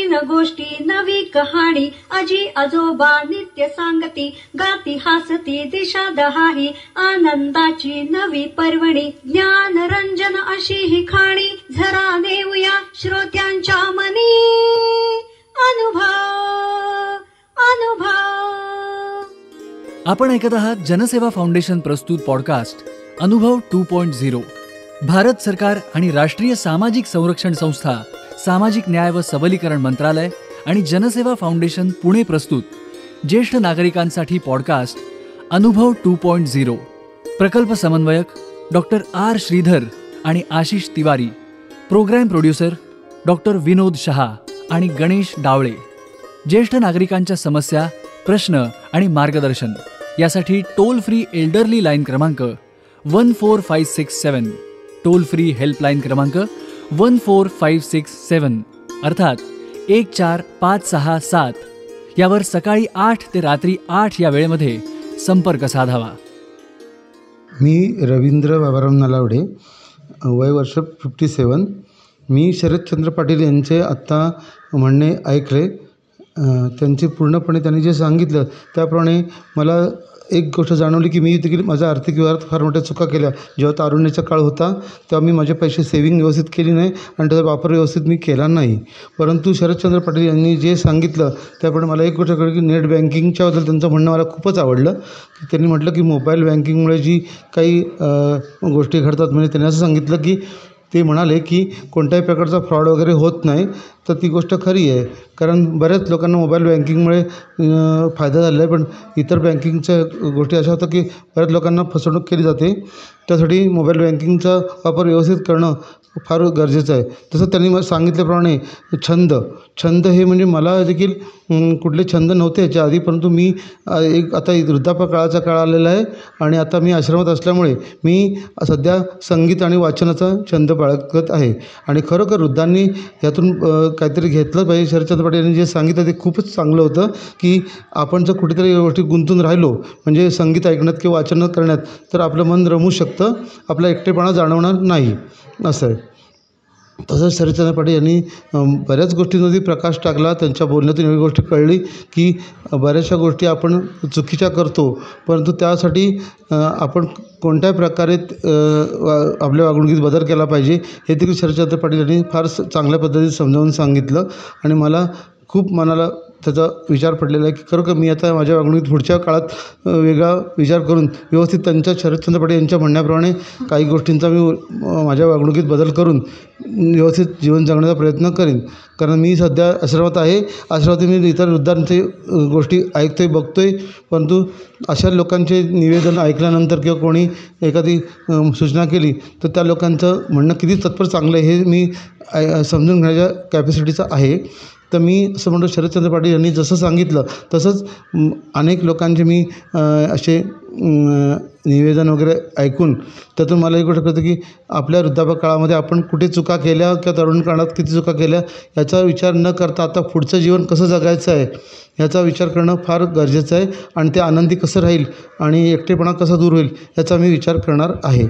नवीन गोष्टी नवी कहाणी आजी आजोबा नित्य सांगती गाती हसती दिशा दहाही आनंदाची नवी पर्वणी ज्ञान रंजन अशी ही खाणी झरा नेऊया श्रोत्यांच्या मनी अनुभव अनुभव। आपण ऐकत आहात जनसेवा फाउंडेशन प्रस्तुत पॉडकास्ट अनुभव 2.0। भारत सरकार आणि राष्ट्रीय सामाजिक संरक्षण संस्था, सामाजिक न्याय व सबलीकरण मंत्रालय आणि जनसेवा फाउंडेशन पुणे प्रस्तुत ज्येष्ठ नागरिकांसाठी पॉडकास्ट अनुभव 2.0। प्रकल्प समन्वयक डॉक्टर आर श्रीधर आणि Ashish Tiwari, program producer doctor Vinod Shah आणि गणेश डावळे। ज्येष्ठ नागरिकांच्या समस्या, प्रश्न आणि मार्गदर्शन यासाठी टोल फ्री एल्डरली लाईन क्रमांक 14567, टोल फ्री हेल्पलाईन क्रमांक 14567 अर्थात 14567 यावर सकाळी 8 ते रात्री 8 या वेळेमध्ये संपर्क साधावा। मी रवींद्र बाबाराम नलावडे, वय वर्ष 57। मी शरदचंद्र पाटील यांचे आत्ता म्हणणे ऐकले। त्यांचे पूर्णपणे त्यांनी जे सांगितलं त्याप्रमाणे मला एक गोष्ट जाणवली की मी देखील माझ्या आर्थिक व्यवहारात फार मोठ्या चुका केल्या। जेव्हा तारुण्याचा काळ होता तेव्हा मी माझे पैसे सेव्हिंग व्यवस्थित केली नाही आणि त्याचा वापर व्यवस्थित मी केला नाही। परंतु शरदचंद्र पाटील यांनी जे सांगितलं त्याप्रमाणे मला एक गोष्ट कळली की नेट बँकिंगच्याबद्दल त्यांचं म्हणणं मला खूपच आवडलं। त्यांनी म्हटलं की मोबाईल बँकिंगमुळे जी काही गोष्टी घडतात, म्हणजे त्यांनी असं सांगितलं की ते म्हणाले की कोणत्याही प्रकारचा फ्रॉड वगैरे होत नाही, तर ती गोष्ट खरी आहे। कारण बऱ्याच लोकांना मोबाईल बँकिंगमुळे फायदा झालेला आहे, पण इतर बँकिंगच्या गोष्टी अशा होतात की बऱ्याच लोकांना फसवणूक केली जाते। त्यासाठी मोबाईल बँकिंगचा वापर व्यवस्थित करणं फार गरजेचं आहे। तसं त्यांनी मला सांगितल्याप्रमाणे छंद हे म्हणजे मला देखील कुठले छंद नव्हते याच्या आधी, परंतु मी एक आता वृद्धापकाळाचा काळ आलेला आहे आणि आता मी आश्रमात असल्यामुळे मी सध्या संगीत आणि वाचनाचा छंद बाळगत आहे। आणि खरोखर वृद्धांनी यातून काहीतरी घेतलं पाहिजे। शरदचंद्र पाटील यांनी जे सांगितलं ते खूपच चांगलं होतं की आपण जर कुठेतरी गोष्टी गुंतून राहिलो, म्हणजे संगीत ऐकण्यात किंवा वाचन करण्यात, तर आपलं मन रमू शकतं, आपला एकटेपणा जाणवणार नाही असं आहे। तसंच शरदचंद्र पाटील यांनी बऱ्याच गोष्टींमध्ये प्रकाश टाकला। त्यांच्या बोलण्यातून एवढी गोष्ट कळली की बऱ्याचशा गोष्टी आपण चुकीच्या करतो, परंतु त्यासाठी आपण कोणत्या प्रकारे आपल्या वागणुकीत बदल केला पाहिजे हे देखील शरदचंद्र पाटील यांनी फार चांगल्या पद्धतीने समजावून सांगितलं आणि मला खूप मनाला त्याचा विचार पडलेला आहे की खरोखर मी आता माझ्या वागणुकीत पुढच्या काळात वेगळा विचार करून व्यवस्थित त्यांच्या शरदचंद्र पाटील यांच्या म्हणण्याप्रमाणे काही गोष्टींचा मी माझ्या वागणुकीत बदल करून व्यवस्थित जीवन जगण्याचा प्रयत्न करेन। कारण मी सध्या आश्रमात आहे, आश्रमात मी इतर वृद्धांचे गोष्टी ऐकतो आहे, बघतो आहे, परंतु अशा लोकांचे निवेदन ऐकल्यानंतर किंवा कोणी एखादी सूचना केली तर त्या लोकांचं म्हणणं किती तत्पर चांगलं आहे हे मी समजून घेण्याच्या कॅपॅसिटीचा आहे। तर मी असं म्हणतो शरदचंद्र पाटील यांनी जसं सांगितलं तसंच अनेक लोकांचे मी असे निवेदन वगैरे ऐकून त्यातून मला एक गोष्ट कळतं की आपल्या वृद्धापकाळामध्ये आपण कुठे चुका केल्या किंवा तरुण काळात किती चुका केल्या याचा विचार न करता आता पुढचं जीवन कसं जगायचं आहे याचा विचार करणं फार गरजेचं आहे आणि ते आनंदी कसं राहील आणि एकटेपणा कसा दूर होईल याचा मी विचार करणार आहे।